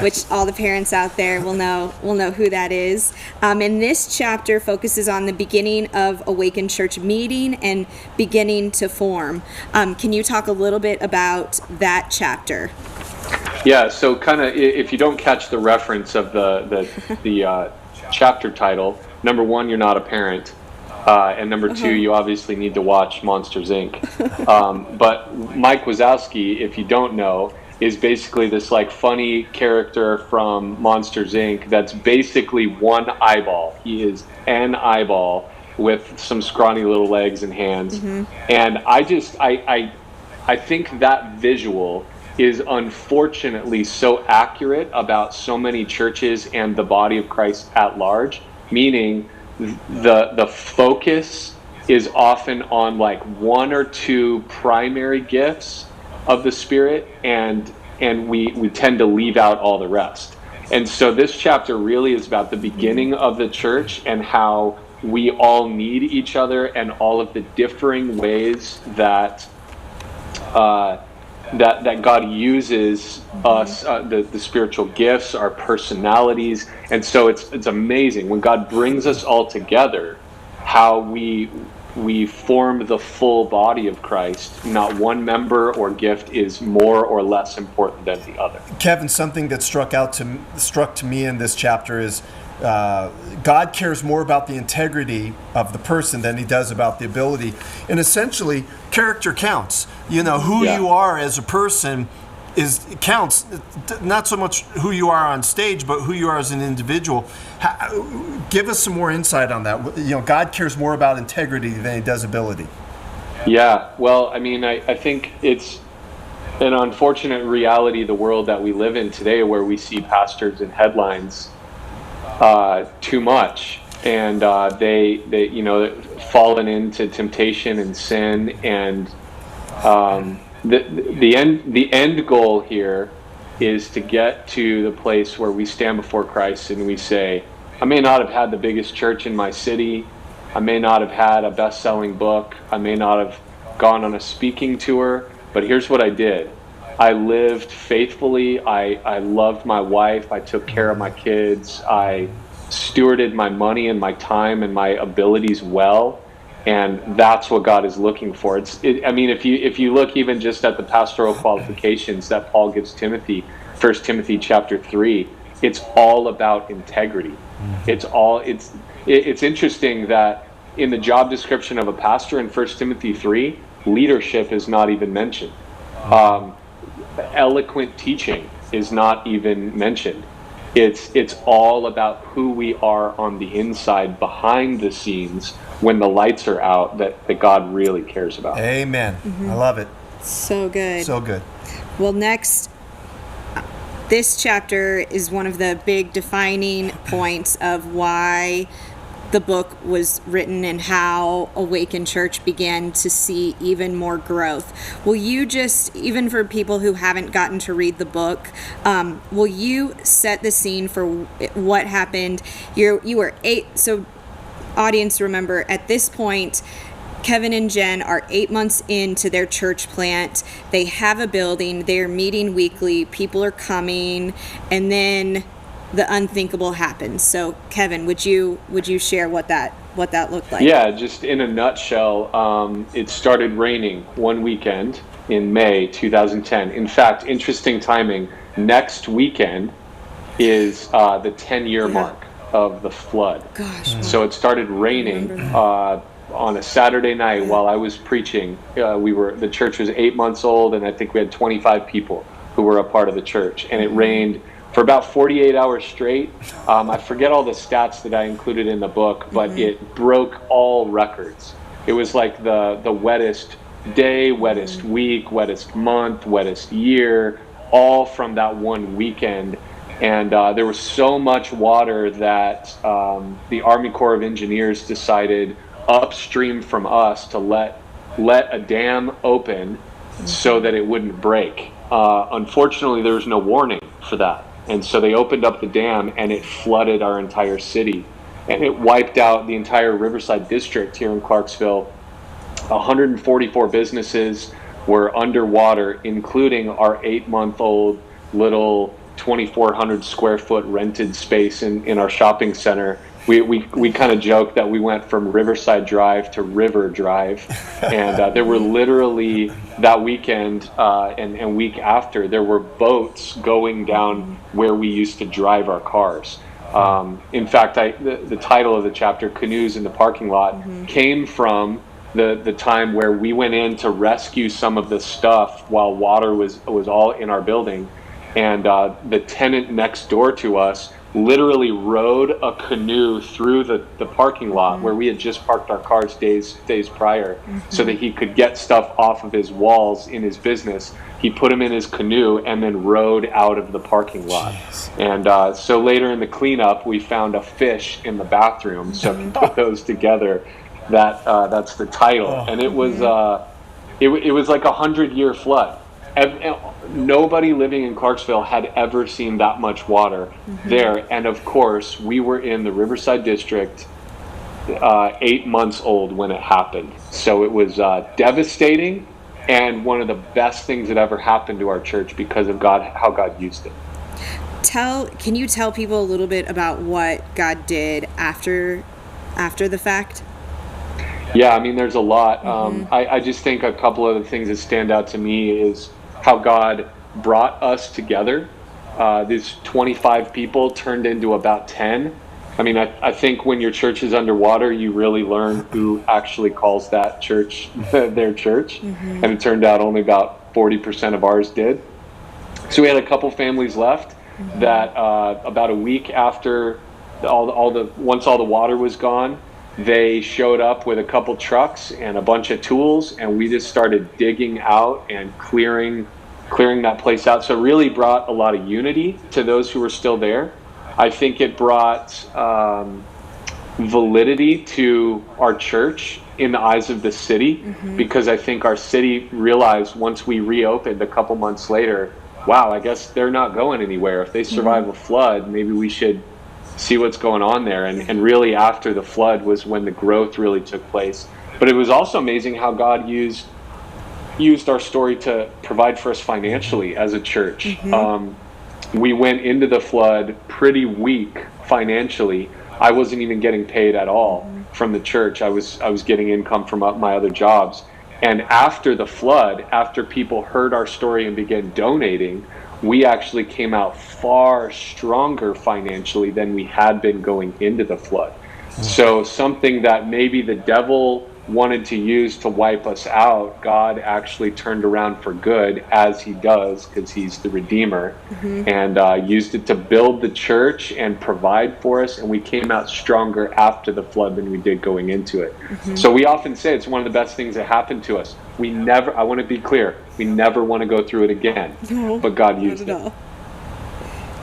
which all the parents out there will know who that is. And this chapter focuses on the beginning of Awaken Church meeting and beginning to form. Can you talk a little bit about that chapter? Yeah, so kind of, if you don't catch the reference of the chapter title, number 1, you're not a parent. And number 2, you obviously need to watch Monsters, Inc. But Mike Wazowski, if you don't know, is basically this like funny character from Monsters Inc. that's basically one eyeball. He is an eyeball with some scrawny little legs and hands. And I think that visual is unfortunately so accurate about so many churches and the body of Christ at large, meaning the focus is often on like one or two primary gifts of the Spirit, and we tend to leave out all the rest. And so this chapter really is about the beginning of the church and how we all need each other, and all of the differing ways that that God uses us, the spiritual gifts, our personalities. And so it's amazing when God brings us all together, how we form the full body of Christ. Not one member or gift is more or less important than the other. Kevin, something that struck to me in this chapter is God cares more about the integrity of the person than he does about the ability. And essentially, character counts. You know, who you are as a person counts, not so much who you are on stage, but who you are as an individual. Give us some more insight on that. You know, God cares more about integrity than he does ability. Yeah, well, I mean, I think it's an unfortunate reality, the world that we live in today, where we see pastors in headlines too much, and they you know, fallen into temptation and sin, and the end goal here is to get to the place where we stand before Christ and we say, I may not have had the biggest church in my city, I may not have had a best-selling book, I may not have gone on a speaking tour, but here's what I did. I lived faithfully, I loved my wife, I took care of my kids, I stewarded my money and my time and my abilities well, and that's what God is looking for. I mean, if you look even just at the pastoral qualifications that Paul gives Timothy, 1 Timothy chapter 3, it's all about integrity. It's interesting that in the job description of a pastor in 1 Timothy 3, leadership is not even mentioned. Eloquent teaching is not even mentioned. It's all about who we are on the inside, behind the scenes, when the lights are out, that God really cares about. Amen. I love it. So good. So good. Well, next, this chapter is one of the big defining points of why the book was written and how Awaken Church began to see even more growth. Will you just, even for people who haven't gotten to read the book, will you set the scene for what happened? You were 8, so audience, remember, at this point, Kevin and Jen are 8 months into their church plant. They have a building, they're meeting weekly, people are coming, and then the unthinkable happens. So Kevin, would you share what that looked like? Yeah, just in a nutshell, it started raining one weekend in May 2010. In fact, interesting timing, next weekend is the 10-year mark of the flood. Gosh. So it started raining on a Saturday night while I was preaching. The church was 8 months old, and I think we had 25 people who were a part of the church, and it rained for about 48 hours straight. I forget all the stats that I included in the book, but it broke all records. It was like the wettest day, wettest week, wettest month, wettest year, all from that one weekend. And there was so much water that the Army Corps of Engineers decided upstream from us to let a dam open so that it wouldn't break. Unfortunately, there was no warning for that. And so they opened up the dam, and it flooded our entire city. And it wiped out the entire Riverside district here in Clarksville. 144 businesses were underwater, including our 8-month-old little 2,400 square foot rented space in our shopping center. We kind of joked that we went from Riverside Drive to River Drive, and there were literally that weekend and week after, there were boats going down where we used to drive our cars. In fact, the title of the chapter, Canoes in the Parking Lot, came from the time where we went in to rescue some of the stuff while water was all in our building, and the tenant next door to us literally rowed a canoe through the parking lot where we had just parked our cars days prior, so that he could get stuff off of his walls in his business. He put them in his canoe and then rowed out of the parking lot. Jeez. And so later in the cleanup, we found a fish in the bathroom. So we put those together. That's the title. And it was like 100-year flood. Nobody living in Clarksville had ever seen that much water there. And of course, we were in the Riverside District, 8 months old when it happened. So it was devastating, and one of the best things that ever happened to our church because of how God used it. Can you tell people a little bit about what God did after the fact? Yeah, I mean, there's a lot. I just think a couple of the things that stand out to me is how God brought us together. These 25 people turned into about 10. I mean, I think when your church is underwater, you really learn who actually calls that church their church. And it turned out only about 40% of ours did. So we had a couple families left that about a week after once all the water was gone, they showed up with a couple trucks and a bunch of tools, and we just started digging out and clearing that place out. So it really brought a lot of unity to those who were still there. I think it brought validity to our church in the eyes of the city, because I think our city realized once we reopened a couple months later, wow, I guess they're not going anywhere. If they survive a flood, maybe we should see what's going on there. And really after the flood was when the growth really took place. But it was also amazing how God used our story to provide for us financially as a church. We went into the flood pretty weak financially. I wasn't even getting paid at all from the church. I was getting income from my other jobs. And after the flood, after people heard our story and began donating, we actually came out far stronger financially than we had been going into the flood. So something that maybe the devil wanted to use to wipe us out, God actually turned around for good, as he does, because he's the Redeemer, and used it to build the church and provide for us, and we came out stronger after the flood than we did going into it. So we often say it's one of the best things that happened to us. I want to be clear, we never want to go through it again, but God used it.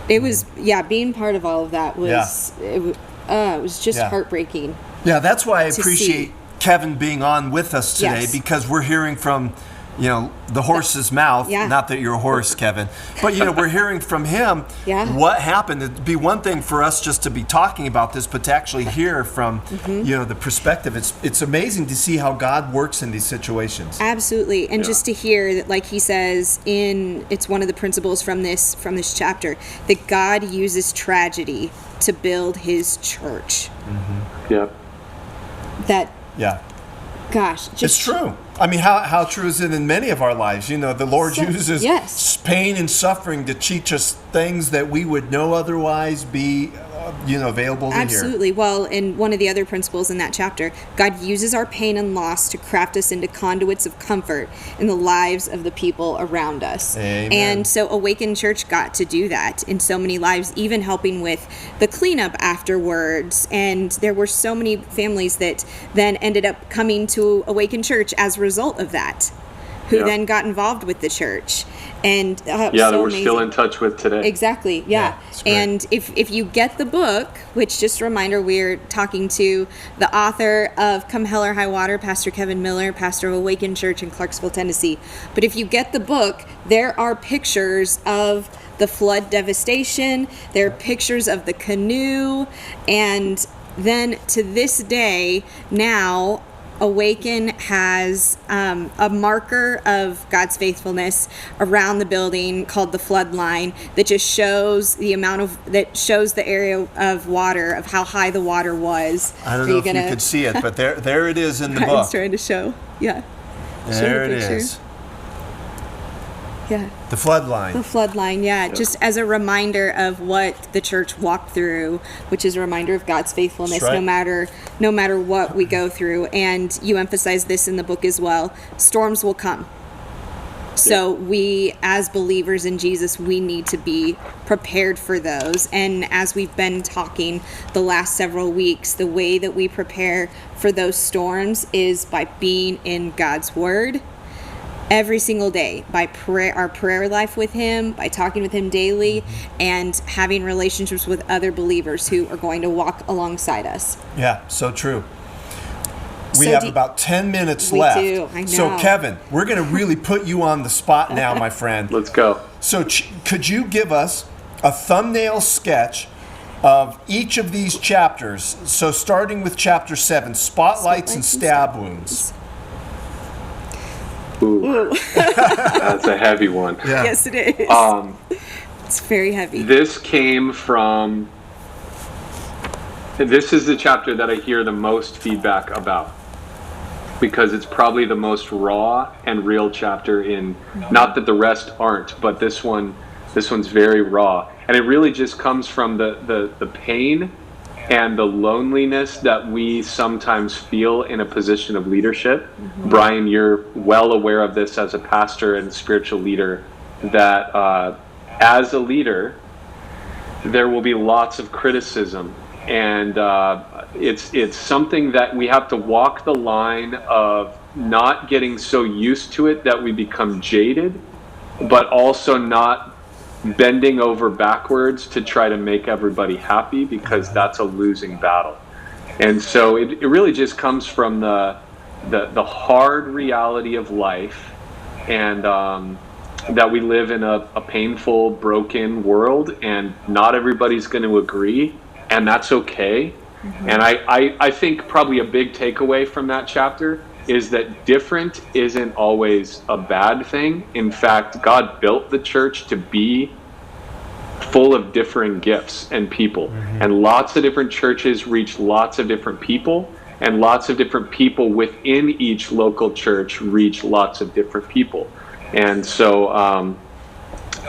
It was, being part of all of that was, it was just heartbreaking. Yeah, that's why I appreciate Kevin being on with us today, because we're hearing from, the horse's mouth. Not that you're a horse, Kevin, but we're hearing from him what happened. It'd be one thing for us just to be talking about this, but to actually hear from the perspective. It's amazing to see how God works in these situations. Absolutely, and just to hear that, like he says it's one of the principles from this chapter, that God uses tragedy to build His church. Gosh, it's true. I mean, how true is it in many of our lives? The Lord uses pain and suffering to teach us things that we would no otherwise be, available to hear. Absolutely. Well, and one of the other principles in that chapter, God uses our pain and loss to craft us into conduits of comfort in the lives of the people around us. Amen. And so Awaken Church got to do that in so many lives, even helping with the cleanup afterwards. And there were so many families that then ended up coming to Awaken Church as a result of that, who then got involved with the church. And that we're still in touch with today. Exactly, and if you get the book, which, just a reminder, we're talking to the author of Come Hell or High Water, Pastor Kevin Miller, pastor of Awaken Church in Clarksville, Tennessee. But if you get the book, there are pictures of the flood devastation, there are pictures of the canoe, and then to this day, now, Awaken has a marker of God's faithfulness around the building called the flood line that just shows the shows the area of water, of how high the water was. I don't know if you could see it, but there it is in the book. I was trying to show. Yeah. There it is. Yeah. The floodline. The floodline, yeah. Just as a reminder of what the church walked through, which is a reminder of God's faithfulness, right. no matter what we go through. And you emphasize this in the book as well. Storms will come. So we, as believers in Jesus, we need to be prepared for those. And as we've been talking the last several weeks, the way that we prepare for those storms is by being in God's Word every single day, by our prayer life with Him, by talking with Him daily, and having relationships with other believers who are going to walk alongside us. Yeah, so true. We have about 10 minutes left. We do, I know. So, Kevin, we're going to really put you on the spot now, my friend. Let's go. So, could you give us a thumbnail sketch of each of these chapters? So, starting with chapter 7, Spotlights and Stab Wounds. Ooh. That's a heavy one. Yeah. Yes, it is. It's very heavy. This came from... This is the chapter that I hear the most feedback about, because it's probably the most raw and real chapter in, not that the rest aren't, but this one's very raw. And it really just comes from the pain and the loneliness that we sometimes feel in a position of leadership. Mm-hmm. Brian, you're well aware of this as a pastor and spiritual leader, that as a leader, there will be lots of criticism. And it's something that we have to walk the line of not getting so used to it that we become jaded, but also not bending over backwards to try to make everybody happy, because that's a losing battle. And so it really just comes from the hard reality of life, and that we live in a painful, broken world, and not everybody's going to agree. And that's okay. Mm-hmm. And I think probably a big takeaway from that chapter is that different isn't always a bad thing. In fact, God built the church to be full of differing gifts and people. Mm-hmm. And lots of different churches reach lots of different people, and lots of different people within each local church reach lots of different people. And so,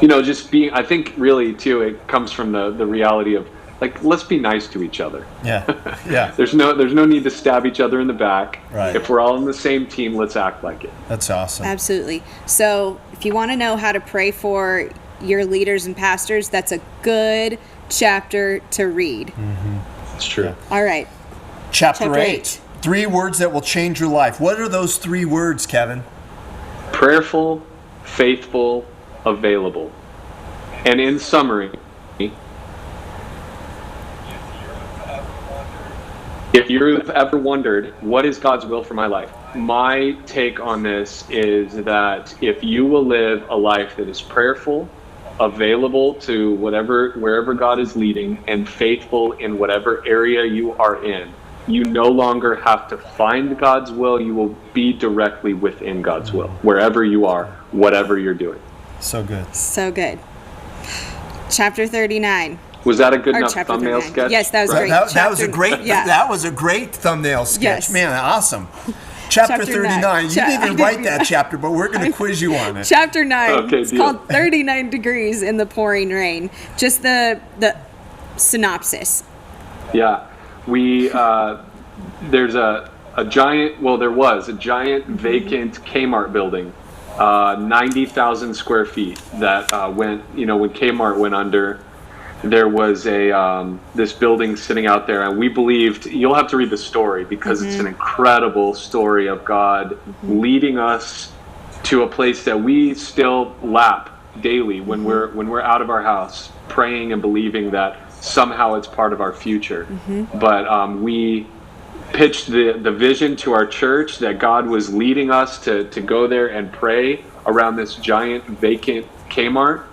just being, I think really too, it comes from the reality of, like, let's be nice to each other. Yeah, yeah. There's no need to stab each other in the back. Right. If we're all on the same team, let's act like it. That's awesome. Absolutely. So if you want to know how to pray for your leaders and pastors, that's a good chapter to read. Mm-hmm. It's true. Yeah. All right. Chapter 8. 3 words that will change your life. What are those 3 words, Kevin? Prayerful, faithful, available. And in summary, if you've ever wondered, what is God's will for my life? My take on this is that if you will live a life that is prayerful, available to wherever God is leading, and faithful in whatever area you are in, you no longer have to find God's will. You will be directly within God's will, wherever you are, whatever you're doing. So good. So good. Chapter 39. Was that a good enough thumbnail sketch? Yes, that was great. That was a great. Yeah. That was a great thumbnail sketch. Yes. Man, awesome. Chapter 39. You didn't even write that chapter, but we're going to quiz you on it. Chapter 9. Okay, it's called 39 Degrees in the Pouring Rain. Just the synopsis. Yeah, there's a giant. Well, there was a giant vacant Kmart building, 90,000 square feet. That when Kmart went under, there was this building sitting out there, and we believed, you'll have to read the story, because it's an incredible story of God leading us to a place that we still lap daily when we're out of our house, praying and believing that somehow it's part of our future. But we pitched the vision to our church that God was leading us to go there and pray around this giant vacant Kmart.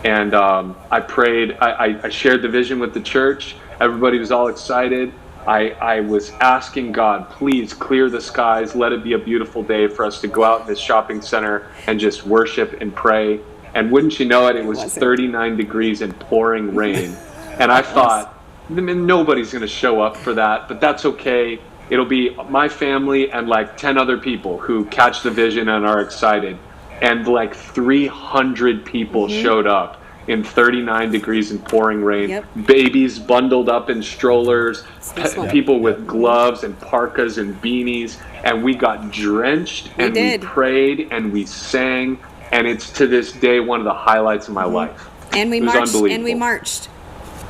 And I prayed, I shared the vision with the church. Everybody was all excited. I was asking God, please clear the skies. Let it be a beautiful day for us to go out in this shopping center and just worship and pray. And wouldn't you know it, it was 39 degrees and pouring rain. And I thought, nobody's going to show up for that, but that's okay. It'll be my family and like 10 other people who catch the vision and are excited. and like 300 people showed up in 39 degrees and pouring rain. Babies bundled up in strollers, people with gloves and parkas and beanies, and we got drenched and we prayed and we sang, and it's to this day one of the highlights of my life. And we marched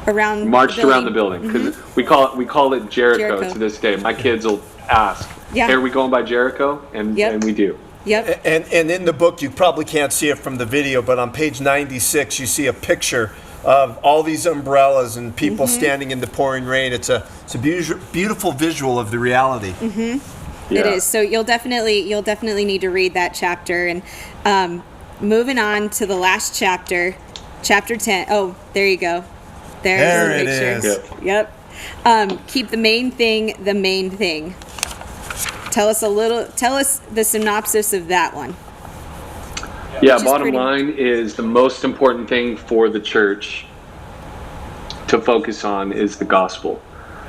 around the building because we call it Jericho to this day. My kids will ask, "Hey, are we going by Jericho?" And we do. Yep. And in the book, you probably can't see it from the video, but on page 96, you see a picture of all these umbrellas and people standing in the pouring rain. It's a beautiful visual of the reality. It is. So you'll definitely need to read that chapter. And moving on to the last chapter, chapter 10. Oh, there you go. There it is. Yep. Keep the main thing the main thing. Tell us the synopsis of that one. Yeah, bottom line is the most important thing for the church to focus on is the gospel.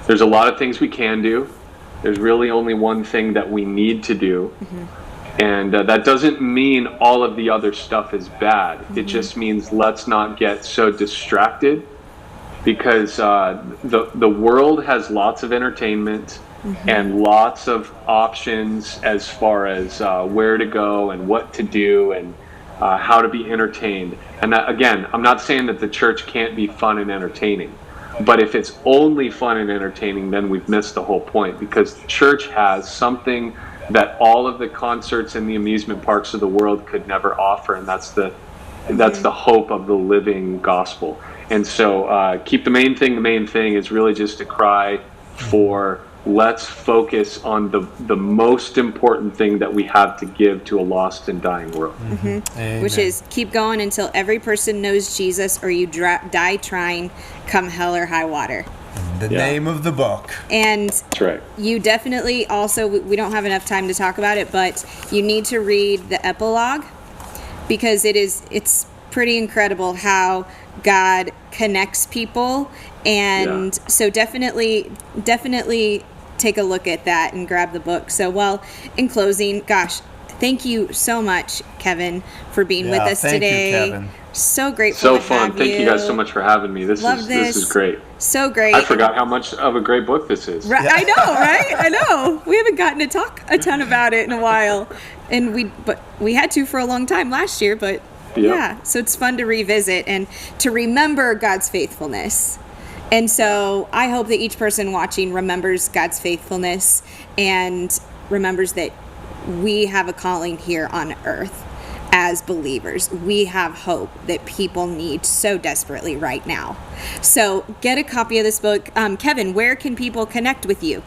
There's a lot of things we can do. There's really only one thing that we need to do. And that doesn't mean all of the other stuff is bad. It just means let's not get so distracted, because the world has lots of entertainment and lots of options as far as where to go and what to do and how to be entertained. And that, again, I'm not saying that the church can't be fun and entertaining, but if it's only fun and entertaining, then we've missed the whole point, because the church has something that all of the concerts and the amusement parks of the world could never offer, and that's the hope of the living gospel. And so keep the main thing is really just a cry for let's focus on the most important thing that we have to give to a lost and dying world. Which is keep going until every person knows Jesus, or you die trying, come hell or high water. The name of the book. And that's right. You definitely also, we don't have enough time to talk about it, but you need to read the epilogue, because it's pretty incredible how God connects people. And so definitely take a look at that and grab the book. So, well, in closing, gosh, thank you so much, Kevin, for being with us today. Thank you, Kevin. So grateful. So fun. Thank you guys so much for having me. This is great. So great. I forgot how much of a great book this is. Right, I know, right? I know. We haven't gotten to talk a ton about it in a while, and we had to for a long time last year. But so it's fun to revisit and to remember God's faithfulness. And so I hope that each person watching remembers God's faithfulness and remembers that we have a calling here on earth as believers. We have hope that people need so desperately right now. So get a copy of this book. Kevin, where can people connect with you?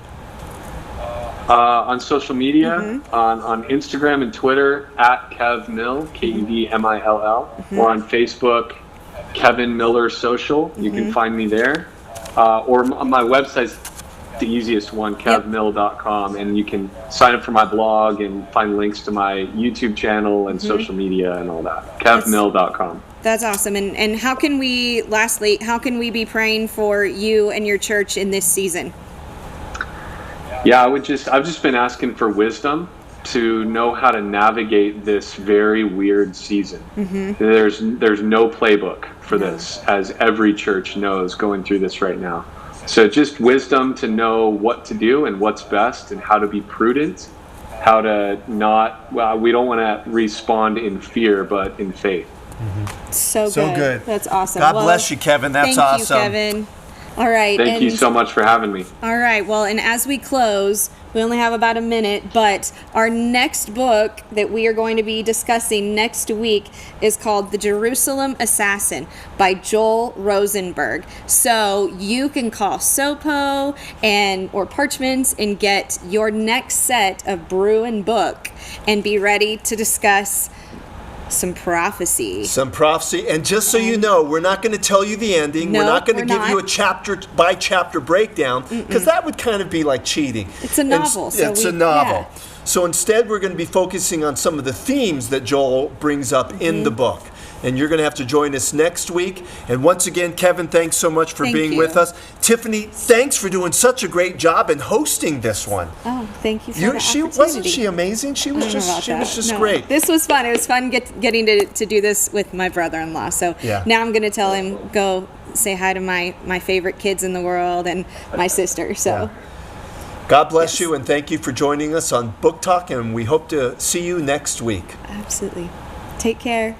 On social media, on Instagram and Twitter, at KevMill, KEVMILL, or on Facebook, Kevin Miller Social. You can find me there. Or my website's the easiest one, kevmill.com, and you can sign up for my blog and find links to my YouTube channel and social media and all that. kevmill.com. That's awesome. And how can we be praying for you and your church in this season? Yeah, I've just been asking for wisdom to know how to navigate this very weird season. There's no playbook for this, as every church knows going through this right now. So just wisdom to know what to do and what's best, and how to be prudent, how to not, we don't want to respond in fear, but in faith. So good. That's awesome. God bless you, Kevin. That's awesome. Thank you, Kevin. All right. Thank you so much for having me. All right. Well, and as we close, we only have about a minute, but our next book that we are going to be discussing next week is called The Jerusalem Assassin by Joel Rosenberg. So you can call Sopo or Parchments and get your next set of brew and book and be ready to discuss some prophecy. And just so you know, we're not going to tell you the ending. We're not going to give you a chapter by chapter breakdown, because that would kind of be like cheating. It's a novel. It's a novel. So instead, we're going to be focusing on some of the themes that Joel brings up in the book. and you're going to have to join us next week. And once again, Kevin, thanks so much for being with us. Tiffany, thanks for doing such a great job in hosting this one. Oh, thank you for the opportunity. Wasn't she amazing? She was just great. This was fun. It was fun getting to do this with my brother-in-law. So now I'm going to tell him, go say hi to my favorite kids in the world and my sister. So God bless you, and thank you for joining us on Book Talk, and we hope to see you next week. Absolutely. Take care.